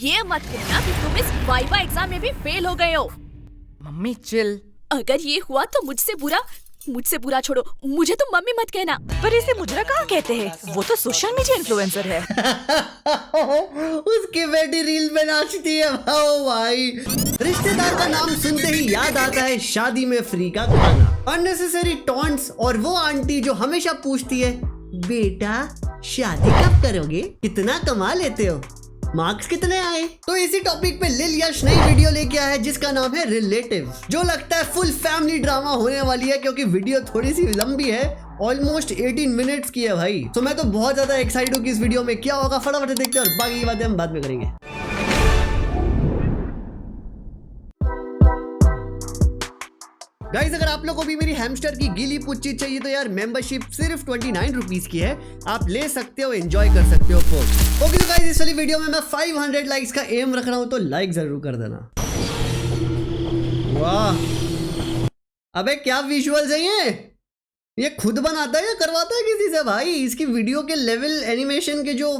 ये मत कहना कि तुम इस वाइवा एग्जाम में भी फेल हो गए हो। Mummy chill. अगर ये हुआ तो मुझसे बुरा छोड़ो, मुझे तुम मम्मी मत कहना। पर इसे मुजरा कहाँ कहते हैं? वो तो सोशल मीडिया इन्फ्लुएंसर है। उसकी बेटी रील में नाचती है। वाओ भाई, रिश्तेदार का नाम सुनते ही याद आता है शादी में फ्री का खाना, अननेसेसरी टॉन्ट्स और वो आंटी जो हमेशा पूछती है बेटा शादी कब करोगे, कितना कमा लेते हो, मार्क्स कितने आए। तो इसी टॉपिक पे लिल यश नई वीडियो लेके आया है जिसका नाम है रिलेटिव, जो लगता है फुल फैमिली ड्रामा होने वाली है क्योंकि वीडियो थोड़ी सी लंबी है, ऑलमोस्ट 18 मिनट्स की है भाई। तो मैं तो बहुत ज्यादा एक्साइटेड हूँ कि इस वीडियो में क्या होगा। फटाफट देखते हैं और बाकी की बातें हम बाद में करेंगे। गाइस, अगर आप लोग को भी मेरी हैमस्टर की गीली पुच्ची चाहिए तो यार मेंबरशिप सिर्फ 29 रुपीज की है, आप ले सकते हो, एंजॉय कर सकते हो फोर्स। ओके तो गाइस, इस वाली वीडियो में मैं 500 लाइक्स का एम रख रहा हूं, तो लाइक जरूर कर देना। वाह, अबे क्या विजुअल्स है ये खुद बनाता है या करवाता है किसी से भाई? इसकी वीडियो के लेवल एनिमेशन के जो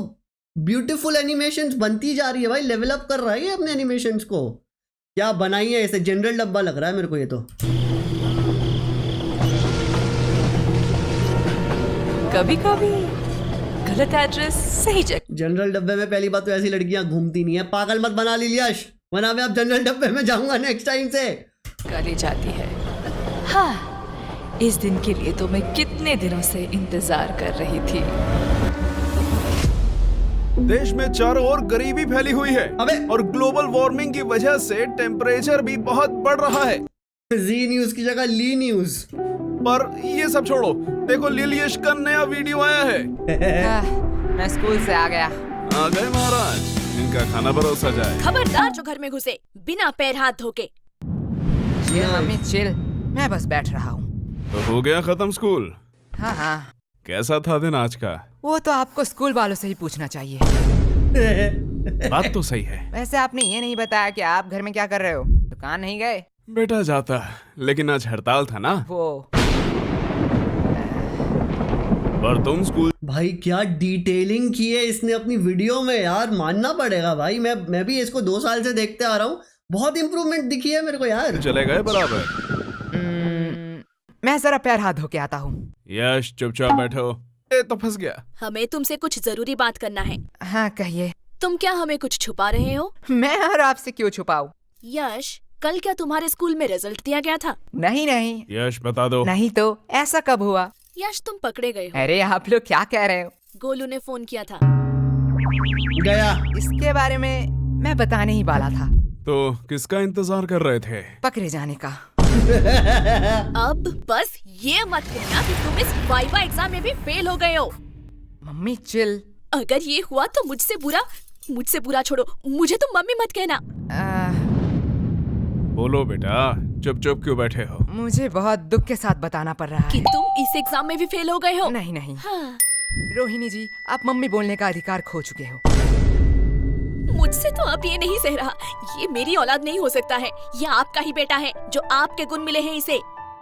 ब्यूटीफुल एनिमेशंस बनती जा रही है भाई, लेवल अप कर रहा है ये अपने एनिमेशंस को। क्या बनाई है, ऐसे जनरल डब्बा लग रहा है मेरे को ये तो। कभी कभी गलत एड्रेस सही जगह। जनरल डब्बे में पहली बात तो ऐसी लड़कियां घूमती नहीं है, पागल मत बना ली यश, वरना मैं अब जनरल डब्बे में जाऊंगा नेक्स्ट टाइम से। करी जाती है। हाँ, इस दिन के लिए तो मैं कितने दिनों से इंतजार कर रही थी। देश में चारों ओर गरीबी फैली हुई है। अबे! और ग्लोबल वार्मिंग की वजह से टेम्परेचर भी बहुत बढ़ रहा है। जी न्यूज की जगह ली न्यूज। पर ये सब छोड़ो, देखो लिल यश का नया वीडियो आया है। मैं स्कूल से आ गया। आ गए महाराज, इनका खाना परोसा जाए। खबरदार जो घर में घुसे बिना पैर हाथ धोके। चिल मम्मी चिल, मैं बस बैठ रहा हूँ। तो हो गया खत्म स्कूल? हाँ हाँ, कैसा था दिन आज का? वो तो आपको स्कूल वालों से ही पूछना चाहिए। बात तो सही है। वैसे आपने ये नहीं बताया कि आप घर में क्या कर रहे हो? दुकान नहीं गए? बेटा जाता, लेकिन आज हड़ताल था ना। वो पर तुम स्कूल। भाई क्या डिटेलिंग की है इसने अपनी वीडियो में यार, मानना पड़ेगा भाई। मैं भी इसको 2 साल से देखते आ रहा हूँ, बहुत इंप्रूवमेंट दिखी है मेरे को यार। चले गए बराबर। मैं जरा पैर हाथ धो के आता हूँ। यश चुपचाप बैठो। ये तो फंस गया। हमें तुमसे कुछ जरूरी बात करना है। हाँ कहिए। तुम क्या हमें कुछ छुपा रहे हो? मैं और आपसे क्यों छुपाऊं? यश, कल क्या तुम्हारे स्कूल में रिजल्ट दिया गया था? नहीं नहीं। यश बता दो। नहीं तो ऐसा कब हुआ? यश, तुम पकड़े गए हो। अरे आप लोग क्या कह रहे हो? गोलू ने फोन किया था। गया। इसके बारे में मैं बताने ही वाला था। तो किसका इंतजार कर रहे थे? पकड़े जाने का। अब बस ये मत कहना कि तुम इस वाइवा एग्जाम में भी फेल हो गए हो। Mummy chill. अगर ये हुआ तो मुझसे बुरा छोड़ो, मुझे तुम मम्मी मत कहना। बोलो बेटा, चुप चुप क्यों बैठे हो? मुझे बहुत दुख के साथ बताना पड़ रहा कि है। तुम इस एग्जाम में भी फेल हो गए हो। नहीं नहीं। हाँ। रोहिणी जी, आप मम्मी बोलने का अधिकार खो चुके हो। मुझसे तो अब ये नहीं सह रहा। ये मेरी औलाद नहीं हो सकता है, ये आपका ही बेटा है, जो आपके गुण मिले हैं इसे।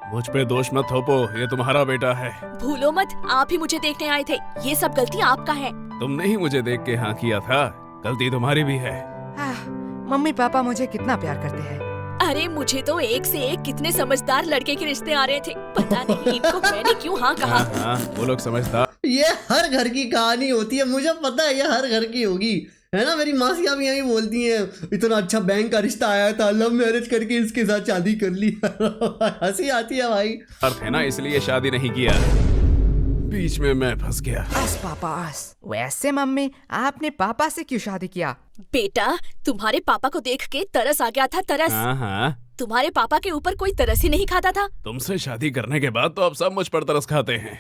मुझ पे दोष मत थोपो, ये तुम्हारा बेटा है। भूलो मत, आप ही मुझे देखने आए थे, ये सब गलती आपका है। तुमने ही मुझे देख के हाँ किया था, गलती तुम्हारी भी है। मम्मी पापा मुझे कितना प्यार करते हैं। अरे मुझे तो एक से एक कितने समझदार लड़के के रिश्ते आ रहे थे, पता नहीं इनको मैंने क्यों हाँ कहा। हाँ, वो लोग समझदार। ये हर घर की कहानी होती है, मुझे पता है ये हर घर की होगी, है ना। मेरी मासियाँ भी यही बोलती हैं, इतना अच्छा बैंक का रिश्ता आया था, लव मैरिज करके इसके साथ शादी कर ली। हंसी आती है भाई। अर्थ है ना, इसलिए शादी नहीं किया, बीच में मैं फंस गया। बस पापा बस। वैसे मम्मी, आपने पापा से क्यों शादी किया? बेटा, तुम्हारे पापा को देख के तरस आ गया था, तरस। हाँ। तुम्हारे पापा के ऊपर कोई तरस ही नहीं खाता था। तुमसे शादी करने के बाद तो अब सब मुझ पर तरस खाते हैं।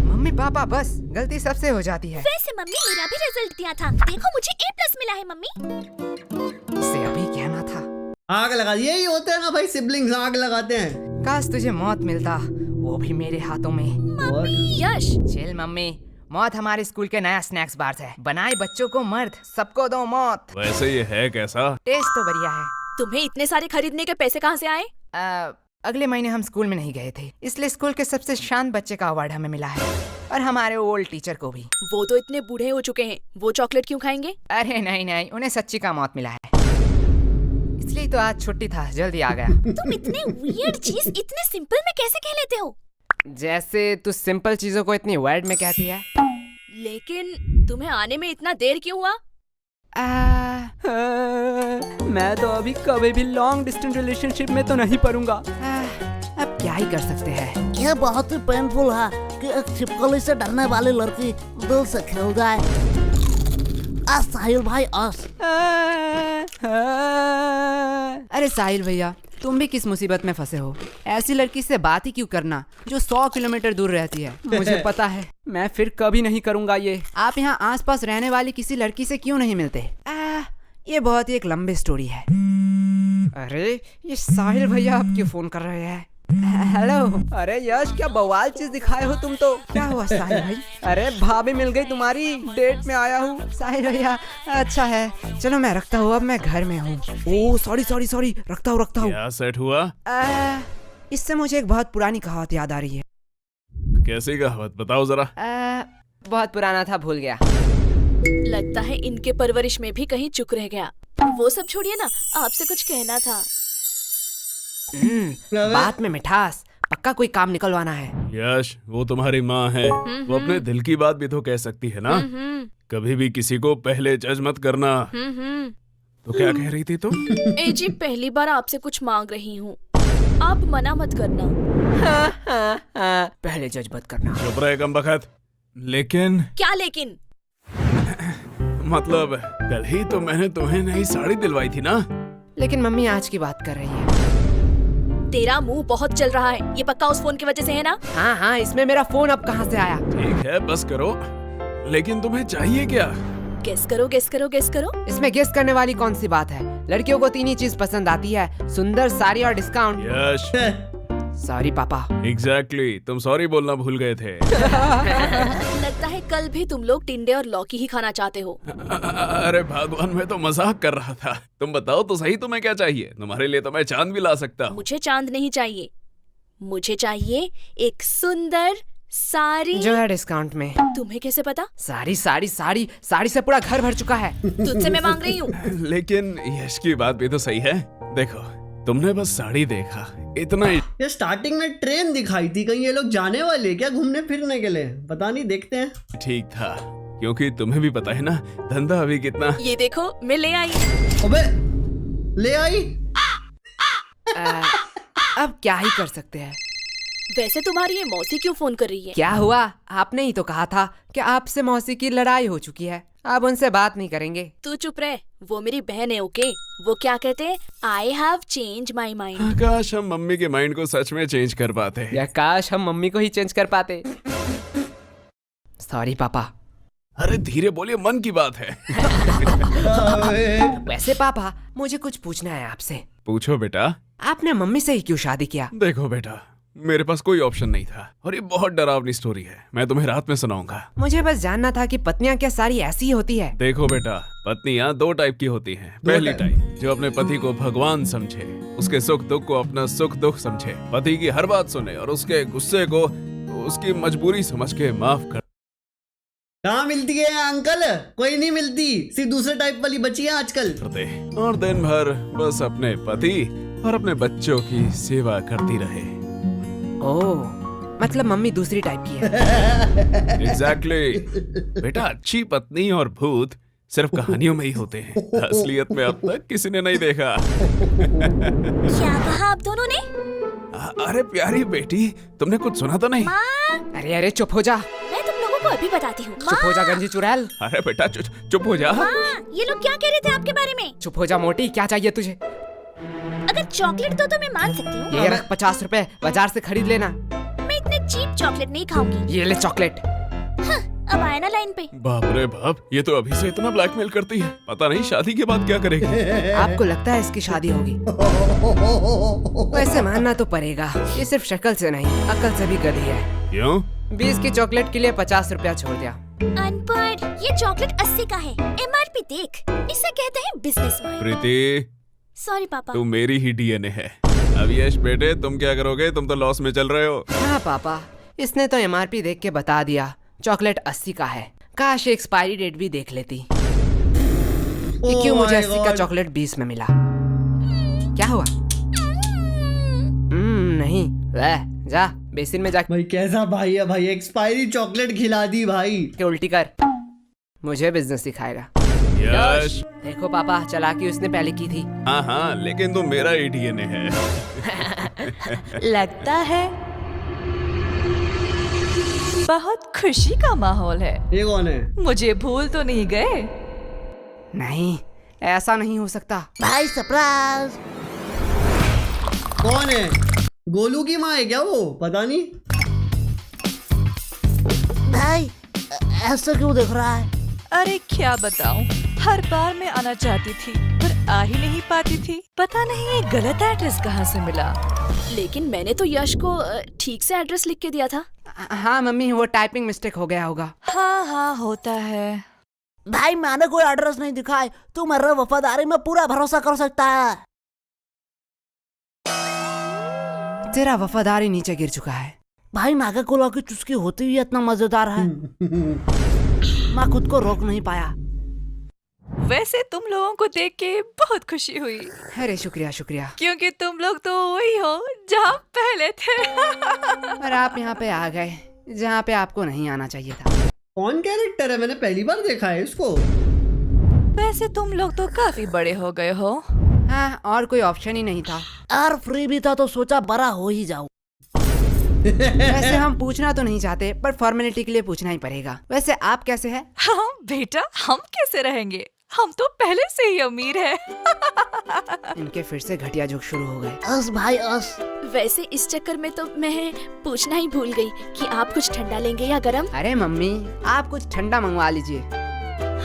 मम्मी पापा बस, गलती सबसे हो जाती है। वैसे मम्मी, मेरा भी रिजल्ट दिया था, देखो मुझे A+ मिला है मम्मी। इसे अभी कहना था। आग लगा, यही होते हैं ना भाई, सिबलिंग्स आग लगाते हैं। काश तुझे मौत मिलता, वो भी मेरे हाथों में। यश, चिल मम्मी, मौत हमारे स्कूल के नया स्नैक्स बार है, बनाए बच्चों को मर्द, सबको दो मौत। वैसे ये है कैसा? टेस्ट तो बढ़िया है। तुम्हें इतने सारे खरीदने के पैसे कहाँ से आए? अगले महीने हम स्कूल में नहीं गए थे, इसलिए स्कूल के सबसे शांत बच्चे का अवार्ड हमें मिला है, और हमारे ओल्ड टीचर को भी। वो तो इतने बूढ़े हो चुके हैं, वो चॉकलेट क्यों खाएंगे? अरे नहीं, उन्हें सच्ची का मौत मिला है, इसलिए तो आज छुट्टी था, जल्दी आ गया। तुम इतने वियर्ड चीज इतने सिंपल में कैसे कह लेते हो? जैसे तू सिंपल चीजों को इतनी वर्ड में कहती है। लेकिन तुम्हें आने में इतना देर क्यों हुआ? मैं तो अभी कभी भी लॉन्ग डिस्टेंस रिलेशनशिप में तो नहीं पड़ूंगा। अब क्या ही कर सकते हैं। यह बहुत ही पेनफुल है कि एक छिपकली से डरने वाली लड़की दिल से खेल जाए। साहिल भाई अरे साहिल भैया, तुम भी किस मुसीबत में फंसे हो? ऐसी लड़की से बात ही क्यों करना जो 100 किलोमीटर दूर रहती है। मुझे पता है, मैं फिर कभी नहीं करूंगा ये। आप यहाँ आसपास रहने वाली किसी लड़की से क्यों नहीं मिलते? ये बहुत ही एक लंबी स्टोरी है। अरे ये साहिल भैया अब क्यों फोन कर रहे हैं? हेलो। अरे यश, क्या बवाल चीज दिखाए हो तुम तो। क्या हुआ साहिल भाई? अरे भाभी मिल गई तुम्हारी, डेट में आया हूँ। साहिल भैया अच्छा है, चलो मैं रखता हूँ, अब मैं घर में हूँ। ओह सॉरी, रखता हूँ। क्या सेट हुआ? इससे मुझे एक बहुत पुरानी कहावत याद आ रही है। कैसी कहावत बताओ जरा। बहुत पुराना था, भूल गया। लगता है इनके परवरिश में भी कहीं चुक रह गया। वो सब छोड़िए ना, आपसे कुछ कहना था। बात में मिठास, पक्का कोई काम निकलवाना है। यश, वो तुम्हारी माँ है, वो अपने दिल की बात भी तो कह सकती है ना। कभी भी किसी को पहले जज मत करना। तो क्या कह रही थी तुम? ए जी, पहली बार आपसे कुछ मांग रही हूँ, आप मना मत करना। पहले जज मत करना। चुप रहे कमबख्त। लेकिन क्या लेकिन? मतलब कल ही तो मैंने तुम्हें नई साड़ी दिलवाई थी ना। लेकिन मम्मी आज की बात कर रही है। तेरा मुंह बहुत चल रहा है, ये पक्का उस फोन की वजह से है ना? हाँ, इसमें मेरा फोन अब कहाँ से आया? ठीक है, बस करो। लेकिन तुम्हें चाहिए क्या? गेस करो। इसमें गेस करने वाली कौन सी बात है? लड़कियों को 3 ही चीज पसंद आती है, सुंदर, साड़ी और डिस्काउंट। यश। सॉरी पापा। एग्जैक्टली, तुम सॉरी बोलना भूल गए थे। लगता है कल भी तुम लोग टिंडे और लौकी ही खाना चाहते हो। अरे भगवान, मैं तो मजाक कर रहा था। तुम बताओ तो सही, तुम्हें क्या चाहिए? तुम्हारे लिए तो मैं चांद भी ला सकता हूँ। मुझे चांद नहीं चाहिए, मुझे चाहिए एक सुंदर साड़ी जो है डिस्काउंट में। तुम्हें कैसे पता? साड़ी से पूरा घर भर चुका है। तुझसे मैं मांग रही हूँ। लेकिन यश की बात भी तो सही है। देखो, तुमने बस साड़ी देखा, इतना ही। ये स्टार्टिंग में ट्रेन दिखाई थी, कहीं ये लोग जाने वाले क्या घूमने फिरने के लिए? पता नहीं, देखते हैं। ठीक था, क्योंकि तुम्हें भी पता है ना, धंधा अभी कितना। ये देखो, मैं ले आई। अबे, ले आई। अब क्या ही कर सकते हैं। वैसे तुम्हारी ये मौसी क्यों फोन कर रही है? क्या हुआ? आपने ही तो कहा था कि आपसे मौसी की लड़ाई हो चुकी है, अब उनसे बात नहीं करेंगे। तू चुप रह, वो मेरी बहन है। ओके, वो क्या कहते हैं? I have change my mind. काश हम मम्मी के माइंड को सच में चेंज कर पाते। या काश हम मम्मी को ही चेंज कर पाते। सॉरी पापा। अरे धीरे बोलिए, मन की बात है। वैसे पापा, मुझे कुछ पूछना है आपसे। पूछो बेटा। आपने मम्मी से ही क्यों शादी किया? देखो बेटा, मेरे पास कोई ऑप्शन नहीं था, और ये बहुत डरावनी स्टोरी है, मैं तुम्हें रात में सुनाऊंगा। मुझे बस जानना था कि पत्नियां क्या सारी ऐसी ही होती है? देखो बेटा, पत्नियां 2 टाइप की होती हैं। पहली टाइप जो अपने पति को भगवान समझे, उसके सुख दुख को अपना सुख दुख समझे, पति की हर बात सुने और उसके गुस्से को उसकी मजबूरी समझ के माफ कर। कहाँ मिलती है अंकल? कोई नहीं मिलती, सिर्फ दूसरे टाइप वाली बची है आजकल। और दिन भर बस अपने पति और अपने बच्चों की सेवा करती रहे। ओह, मतलब मम्मी दूसरी टाइप की है। एग्जैक्टली। बेटा, अच्छी पत्नी और भूत सिर्फ कहानियों में ही होते हैं, असलियत में अब तक किसी ने नहीं देखा। क्या कहा आप दोनों ने? अरे प्यारी बेटी, तुमने कुछ सुना तो नहीं? अरे चुप हो जा। मैं तुम लोगों को अभी बताती हूँ। चुप हो जा गंजी चुड़ैल। अरे बेटा चुप हो जा। ये लोग क्या कह रहे थे आपके बारे में? चुप हो जा मोटी, क्या चाहिए तुझे? अगर चॉकलेट दो तो मैं मान सकती हूँ। ये रख 50 रुपए, बाजार से खरीद लेना। मैं इतने चीप चॉकलेट नहीं खाऊंगी। ये ले चॉकलेट। अब आया ना लाइन पे। बाप रे बाप, ये तो अभी से इतना ब्लैकमेल करती है, पता नहीं शादी के बाद क्या करेगी। आपको लगता है इसकी शादी होगी? वैसे मानना तो पड़ेगा, ये सिर्फ शक्ल से नहीं, अकल से भी गधी है। क्यों? 20 की चॉकलेट के लिए 50 रुपया छोड़ दिया। अनपढ़, ये चॉकलेट 80 का है, MRP देख। इसे कहते हैं बिजनेस माइंड। प्रीति, सॉरी पापा। तू मेरी ही DNA है। अब यश बेटे तुम क्या करोगे? तुम तो लॉस में चल रहे हो। हाँ पापा, इसने तो MRP देख के बता दिया चॉकलेट 80 का है। काश एक्सपायरी डेट भी देख लेती। कि क्यों मुझे 80 का चॉकलेट 20 में मिला? क्या हुआ? नहीं, वह जा बेसिन में जाके भाई कैसा भाई है भाई, एक्सपायरी चॉकलेट खिला दी भाई। उल्टी कर, मुझे बिजनेस सिखाएगा। यश। देखो पापा, चालाकी उसने पहले की थी। हाँ हाँ, लेकिन तुम मेरा ही DNA है। लगता है बहुत खुशी का माहौल है। ये कौन है? मुझे भूल तो नहीं गए? नहीं, ऐसा नहीं हो सकता। भाई सरप्राइज। कौन है? गोलू की माँ है क्या वो? पता नहीं। भाई ऐसा क्यों दिख रहा है? अरे क्या बताऊं, हर बार मैं आना चाहती थी पर आ ही नहीं पाती थी। पता नहीं ये गलत एड्रेस कहाँ से मिला। लेकिन मैंने तो यश को ठीक से एड्रेस लिख के दिया था। हाँ मम्मी, वो टाइपिंग मिस्टेक हो गया होगा। हाँ होता है। भाई मैंने कोई एड्रेस नहीं दिखाया, तू मेरे वफादारी में पूरा भरोसा कर सकता है। तेरा वफादारी नीचे गिर चुका है। भाई मैगा कोला की चुस्की होती हुई इतना मजेदार है, मैं खुद को रोक नहीं पाया। वैसे तुम लोगों को देख के बहुत खुशी हुई, अरे शुक्रिया शुक्रिया। क्योंकि तुम लोग तो वही हो जहाँ पहले थे। और आप यहाँ पे आ गए जहाँ पे आपको नहीं आना चाहिए था। कौन कैरेक्टर है? मैंने पहली बार देखा है इसको। वैसे तुम लोग तो काफी बड़े हो गए हो। हाँ, और कोई ऑप्शन ही नहीं था। और फ्री भी था तो सोचा बड़ा हो ही जाऊं। वैसे हम पूछना तो नहीं चाहते, पर फॉर्मेलिटी के लिए पूछना ही पड़ेगा। वैसे आप कैसे हैं? हाँ बेटा, हम कैसे रहेंगे, हम तो पहले से ही अमीर हैं। इनके फिर से घटिया जोक शुरू हो गए। अस भाई अस। वैसे इस चक्कर में तो मैं पूछना ही भूल गई कि आप कुछ ठंडा लेंगे या गरम? अरे मम्मी, आप कुछ ठंडा मंगवा लीजिए।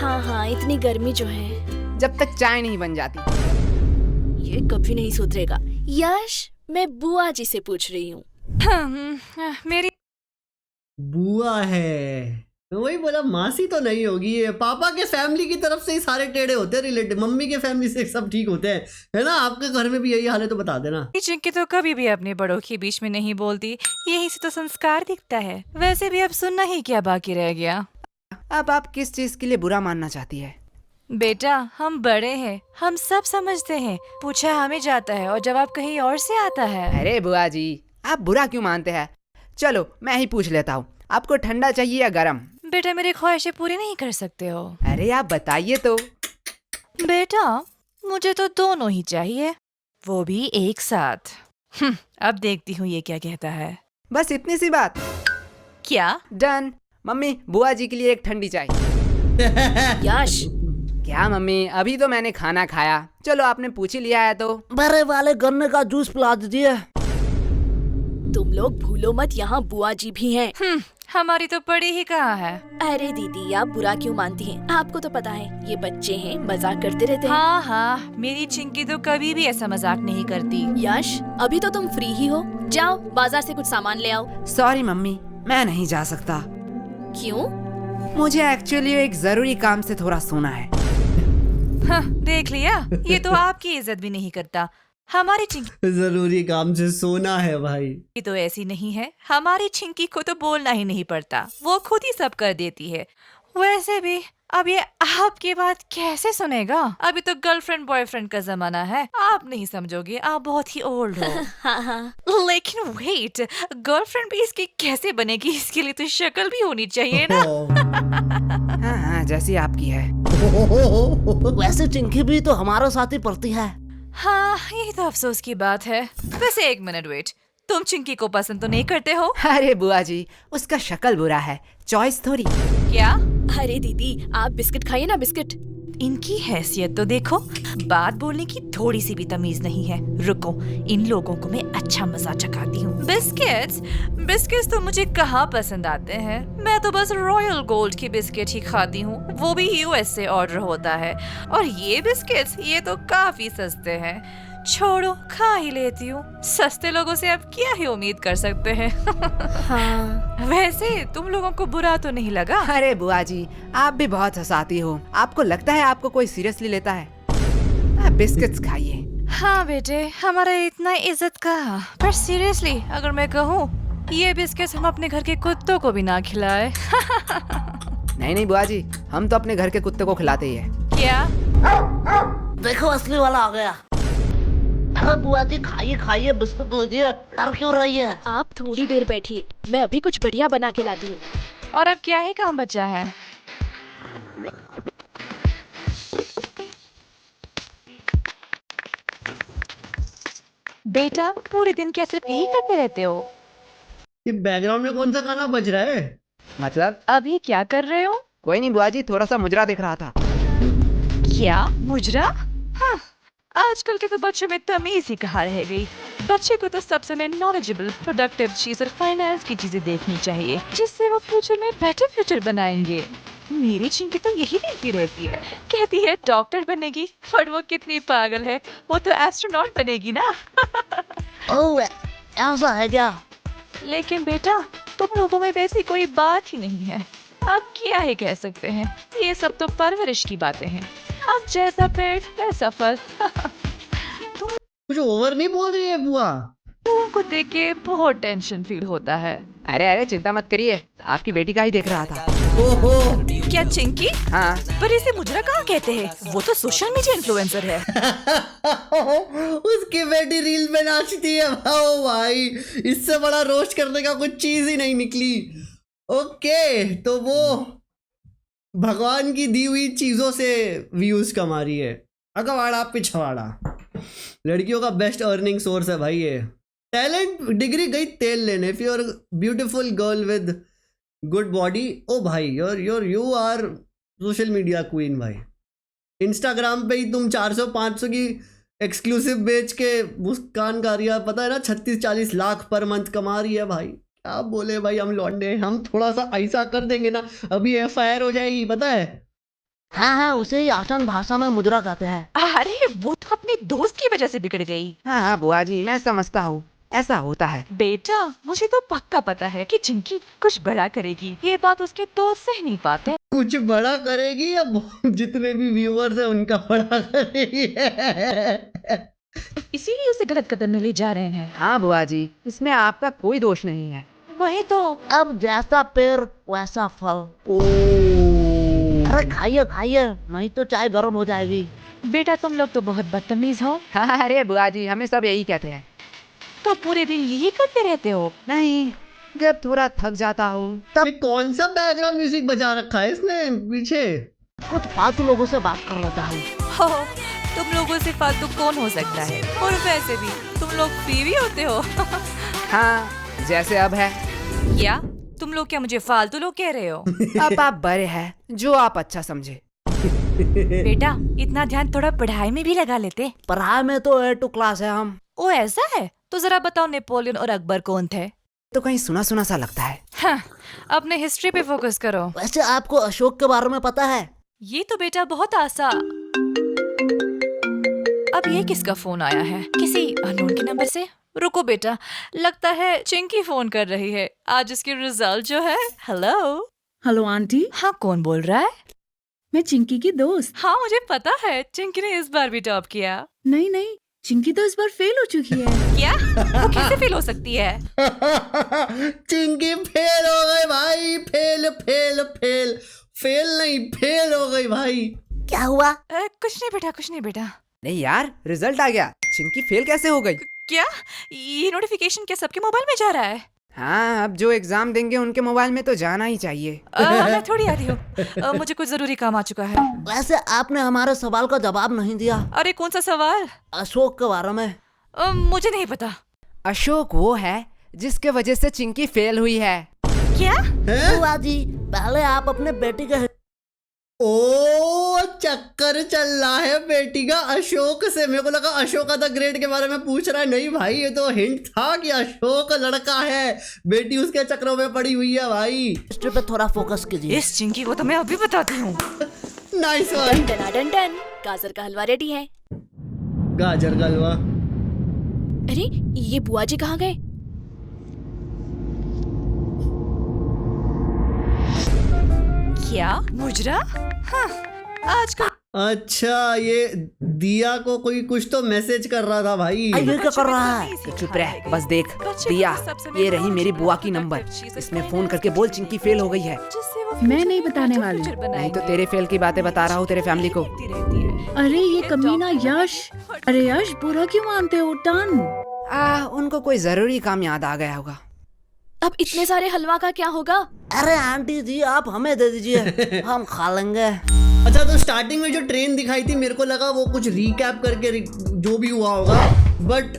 हाँ, इतनी गर्मी जो है। जब तक चाय नहीं बन जाती। ये कभी नहीं सुधरेगा। यश, मैं बुआ जी से पूछ रही हूँ। मेरी बुआ है तो वही बोला, मासी तो नहीं होगी ये। पापा के फैमिली की तरफ से ही सारे टेढ़े होते हैं रिलेटिव, मम्मी के फैमिली से सब ठीक होते हैं, है ना? आपके घर में भी यही हाल है तो बता देना। चिंकी तो कभी भी अपने बड़ों के बीच में नहीं बोलती, यही से तो संस्कार दिखता है। वैसे भी अब सुनना ही क्या बाकी रह गया। अब आप किस चीज के लिए बुरा मानना चाहती है? बेटा, हम बड़े हैं, हम सब समझते हैं। पूछा हमें जाता है और जवाब कहीं और से आता है। अरे बुआ जी, आप बुरा क्यों मानते हैं? चलो मैं ही पूछ लेता हूँ, आपको ठंडा चाहिए या गरम? बेटा, मेरी ख्वाहिशें पूरी नहीं कर सकते हो। अरे आप बताइए तो। बेटा, मुझे तो दोनों ही चाहिए, वो भी एक साथ। अब देखती हूँ ये क्या कहता है। बस इतनी सी बात? क्या? डन। मम्मी, बुआ जी के लिए एक ठंडी चाय। यश, क्या मम्मी, अभी तो मैंने खाना खाया। चलो आपने पूछ ही लिया है तो। बड़े वाले गन्ने का जूस पिला दीजिए। तुम लोग भूलो मत, यहाँ बुआ जी भी हैं। हमारी तो पड़ी ही कहाँ है। अरे दीदी, आप बुरा क्यों मानती हैं? आपको तो पता है ये बच्चे हैं, मजाक करते रहते हैं। हाँ, मेरी चिंकी तो कभी भी ऐसा मजाक नहीं करती। यश, अभी तो तुम फ्री ही हो, जाओ बाजार से कुछ सामान ले आओ। सॉरी मम्मी, मैं नहीं जा सकता। क्यों? मुझे एक्चुअली एक जरूरी काम से थोड़ा सोना है। हाँ, देख लिया, ये तो आपकी इज्जत भी नहीं करता। हमारी चिंकी जरूरी काम से सोना है भाई। तो ऐसी नहीं है, हमारी चिंकी को तो बोलना ही नहीं पड़ता, वो खुद ही सब कर देती है। वैसे भी अब ये आपकी बात कैसे सुनेगा? अभी तो गर्लफ्रेंड बॉयफ्रेंड का जमाना है, आप नहीं समझोगे, आप बहुत ही ओल्ड हो। हाँ। लेकिन वेट, गर्लफ्रेंड भी इसकी कैसे बनेगी? इसके लिए तो शक्ल भी होनी चाहिए ना। हाँ, जैसी आपकी है। वैसे चिंकी भी तो हमारे साथ ही पढ़ती है। हाँ, यही तो अफसोस की बात है। वैसे एक मिनट वेट, तुम चिंकी को पसंद तो नहीं करते हो? अरे बुआ जी, उसका शक्ल बुरा है, चॉइस थोड़ी। क्या? अरे दीदी, आप बिस्किट खाइए ना, बिस्किट। इनकी हैसियत तो देखो, बात बोलने की थोड़ी सी भी तमीज नहीं है। रुको, इन लोगों को मैं अच्छा मजा चखाती हूँ। बिस्किट्स तो मुझे कहाँ पसंद आते हैं, मैं तो बस रॉयल गोल्ड की बिस्किट ही खाती हूँ, वो भी यूएस से ऑर्डर होता है। और ये बिस्किट्स, ये तो काफी सस्ते हैं। छोड़ो, खा ही लेती हूँ, सस्ते लोगों से अब क्या ही उम्मीद कर सकते हैं। हाँ। वैसे तुम लोगों को बुरा तो नहीं लगा? अरे बुआ जी, आप भी बहुत हंसाती हो। आपको लगता है आपको कोई सीरियसली लेता है? बिस्किट्स खाइए। हाँ बेटे, हमारा इतना इज्जत का। पर सीरियसली अगर मैं कहूँ, ये बिस्किट हम अपने घर के कुत्तों को भी ना खिलाए। नहीं बुआ जी, हम तो अपने घर के कुत्ते को खिलाते ही है। क्या? देखो असली वाला आ गया। अरे बुआ जी खाइए खाइए, बिस्कुट लीजिए, डर क्यों रही है? आप थोड़ी देर बैठिए, मैं अभी कुछ बढ़िया बना के लाती हूँ। और अब क्या ही काम बचा है? बेटा पूरे दिन क्या सिर्फ यही करते रहते हो? ये बैकग्राउंड में कौन सा गाना बज रहा है? मतलब अभी क्या कर रहे हो? कोई नहीं बुआ जी, थोड़ा सा मुजरा दिख रहा था। क्या मुजरा? हाँ, आजकल के तो बच्चों में तमीज ही कहाँ रह गई। बच्चे को तो सबसे नॉलेजेबल, प्रोडक्टिव चीज और फाइनेंस की चीजें देखनी चाहिए, जिससे वो फ्यूचर में बेटर फ्यूचर बनाएंगे। मेरी चिंकी तो यही देखती रहती है, कहती है डॉक्टर बनेगी, पर वो कितनी पागल है, वो तो एस्ट्रोनॉट बनेगी ना। ओह ऐसा है क्या? लेकिन बेटा तुम लोगों में वैसी कोई बात ही नहीं है। अब क्या ही कह सकते हैं, ये सब तो परवरिश की बातें हैं। अब जैसा पेड़ वैसा फल। कुछ ओवर नहीं बोल रही है बुआ? तुमको देख के बहुत टेंशन फील होता है। अरे चिंता मत करिए, आपकी बेटी का ही देख रहा था। ओहो, क्या चिंकी? हाँ पर इसे मुजरा कहाँ कहते हैं? वो तो सोशल मीडिया इन्फ्लुएंसर है। उसकी बेटी रील में नाचती है। वाओ भाई, इससे बड़ा रोस्ट करने का कुछ चीज ही नहीं निकली। ओके, तो वो भगवान की दी हुई चीजों से व्यूज कमा रही है। अगवाड़ा पिछवाड़ा, लड़कियों का बेस्ट अर्निंग सोर्स है भाई ये। टैलेंट डिग्री गई तेल लेने। If you are beautiful girl with good body, ओ भाई you are social media queen भाई। इंस्टाग्राम पे ही तुम 400-500 की एक्सक्लूसिव बेच के मुस्कान कारिया, पता है ना, 36-40 लाख पर मंथ कमा रही है भाई। क्या बोले भाई, हम लौंडे, हम थोड़ा सा ऐसा कर देंगे ना, अभी FIR हो जाएगी, पता है। हाँ हाँ, उसे ही आसान भाषा में मुजरा कहते हैं। अरे वो तो अपनी दोस्त की वजह से बिगड़ गई। हाँ बुआ जी, मैं समझता हूँ, ऐसा होता है। बेटा मुझे तो पक्का पता है कि चिंकी कुछ बड़ा करेगी, ये बात उसके दोस्त सह नहीं पाते। कुछ बड़ा करेगी या जितने भी व्यूअर्स है उनका बड़ा करेगी? इसीलिए उसे गलत कदम में ले जा रहे हैं। हाँ बुआ जी, इसमें आपका कोई दोष नहीं है। वही तो। अब जैसा पेड़ वैसा फल। अरे खाइए खाइए, नहीं तो चाय गर्म हो जाएगी। बेटा तुम लोग तो बहुत बदतमीज हो। हाँ अरे बुआ जी, हमें सब यही कहते हैं। तो पूरे दिन यही करते रहते हो? नहीं, जब थोड़ा थक जाता हूँ ये कौन सा बैकग्राउंड म्यूजिक बजा रखा है इसने पीछे? कुछ फालतू लोगों से बात कर लेता हूँ। हो, तुम लोगों से फालतू कौन हो सकता है? और वैसे भी तुम लोग फ्री भी होते हो। हाँ, जैसे अब है। क्या तुम लोग क्या मुझे फालतू लोग कह रहे हो? अब आप बड़े हैं, जो आप अच्छा समझे। बेटा इतना ध्यान थोड़ा पढ़ाई में भी लगा लेते। पढ़ाई में तो A2 क्लास है हम। ओ ऐसा है? तो जरा बताओ नेपोलियन और अकबर कौन थे? तो कहीं सुना सुना सा लगता है। हाँ, अपने हिस्ट्री पे फोकस करो। वैसे आपको अशोक के बारे में पता है? ये तो बेटा बहुत आसान। अब ये किसका फोन आया है? किसी अननोन के नंबर से? रुको बेटा, लगता है चिंकी फोन कर रही है। आज इसकी रिजल्ट जो है। हेलो हेलो आंटी, हाँ, कौन बोल रहा है? मैं चिंकी की दोस्त। हाँ मुझे पता है, चिंकी ने इस बार भी टॉप किया। नहीं नहीं, चिंकी तो इस बार फेल हो चुकी है। क्या? वो कैसे फेल हो सकती है? चिंकी फेल हो गई भाई, फेल फेल फेल फेल नहीं, फेल हो गई भाई। क्या हुआ? कुछ नहीं बेटा, कुछ नहीं बेटा। नहीं यार, रिजल्ट आ गया। चिंकी फेल कैसे हो गई? क्या ये नोटिफिकेशन क्या सबके मोबाइल में जा रहा है? हाँ, अब जो एग्जाम देंगे उनके मोबाइल में तो जाना ही चाहिए। मैं थोड़ी आ रही हूँ, मुझे कुछ जरूरी काम आ चुका है। वैसे आपने हमारे सवाल का जवाब नहीं दिया। अरे कौन सा सवाल? अशोक के बारे में। मुझे नहीं पता। अशोक वो है जिसके वजह से चिंकी फेल हुई है। क्या? बुआ जी, पहले आप अपने बेटी के ओ चक्कर चल रहा है बेटी का अशोक से। मेरे को लगा अशोका द ग्रेट के बारे में पूछ रहा है। नहीं भाई, ये तो हिंट था कि अशोक लड़का है, बेटी उसके चक्रों में पड़ी हुई है भाई। हिस्ट्री पे थोड़ा फोकस कीजिए। इस चिंकी को तो मैं अभी बताती हूँ। Nice one. डन डन, गाजर का हलवा रेडी है। गाजर का हलवा? अरे ये बुआ जी कहाँ गए? क्या मुजरा? हाँ, आजकल अच्छा, ये दिया को कोई कुछ तो मैसेज कर रहा था भाई। ये क्या कर रहा है? तो चुप रह, बस देख दिया, ये रही मेरी बुआ की नंबर। इसमें फोन करके बोल चिंकी फेल हो गई है। मैं नहीं बताने वाली। नहीं तो तेरे फेल की बातें बता रहा हूँ तेरे फैमिली को। अरे ये कमीना यश, अरे यश बुरा क्यों मानते हो? टन उनको कोई जरूरी काम याद आ गया होगा। अब इतने सारे हलवा का क्या होगा? अरे आंटी जी आप हमें दे दीजिए, हम खा लेंगे। अच्छा, तो स्टार्टिंग में जो ट्रेन दिखाई थी मेरे को लगा वो कुछ रिकैप करके जो भी हुआ होगा, बट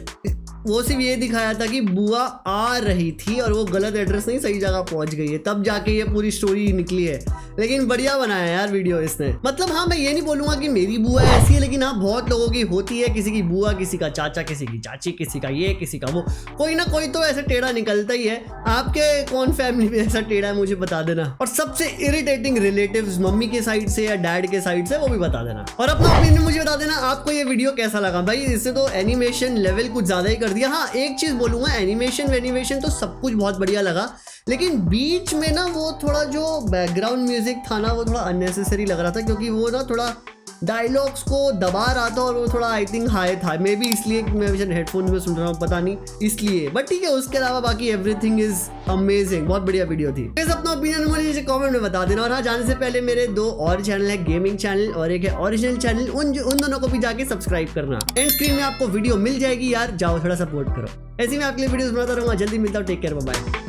वो सिर्फ ये दिखाया था कि बुआ आ रही थी और वो गलत एड्रेस नहीं सही जगह पहुंच गई है, तब जाके ये पूरी स्टोरी निकली है। लेकिन बढ़िया बनाया यार वीडियो इसने। मतलब हाँ, मैं ये नहीं बोलूंगा कि मेरी बुआ ऐसी है, लेकिन हाँ बहुत लोगों की होती है, किसी की बुआ, किसी का चाचा, किसी की चाची, किसी का ये, किसी का वो, कोई ना कोई तो ऐसे टेढ़ा निकलता ही है। आपके कौन फैमिली में ऐसा टेढ़ा है मुझे बता देना। और सबसे इरिटेटिंग रिलेटिव्स मम्मी के साइड से या डैड के साइड से, वो भी बता देना। और अपना ओपिनियन मुझे बता देना आपको ये वीडियो कैसा लगा। भाई इससे तो एनिमेशन लेवल कुछ ज्यादा ही कर दिया। हाँ, एक चीज बोलूंगा, एनिमेशन तो सब कुछ बहुत बढ़िया लगा, लेकिन बीच में ना वो थोड़ा जो बैकग्राउंड म्यूजिक था ना, वो थोड़ा अननेसेसरी लग रहा था, क्योंकि वो ना थोड़ा डायलॉग्स को दबा रहा था और वो थोड़ा आई थिंक हाई था। मे बी इसलिए मैं हेडफोन में सुन रहा हूँ, पता नहीं इसलिए, बट ठीक है। उसके अलावा बाकी एवरीथिंग इज अमेजिंग, बहुत बढ़िया वीडियो थी। प्लीज अपना ओपिनियन मुझे कमेंट में बता देना। और हाँ, जाने से पहले मेरे 2 और चैनल है, गेमिंग चैनल और एक है ओरिजिनल चैनल, उन दोनों को भी जाके सब्सक्राइब करना। एंड स्क्रीन में आपको वीडियो मिल जाएगी यार, जाओ थोड़ा सपोर्ट करो। ऐसे में आपके लिए वीडियोस बनाता रहूंगा। जल्दी मिलता हूँ, टेक केयर, बाय बाय।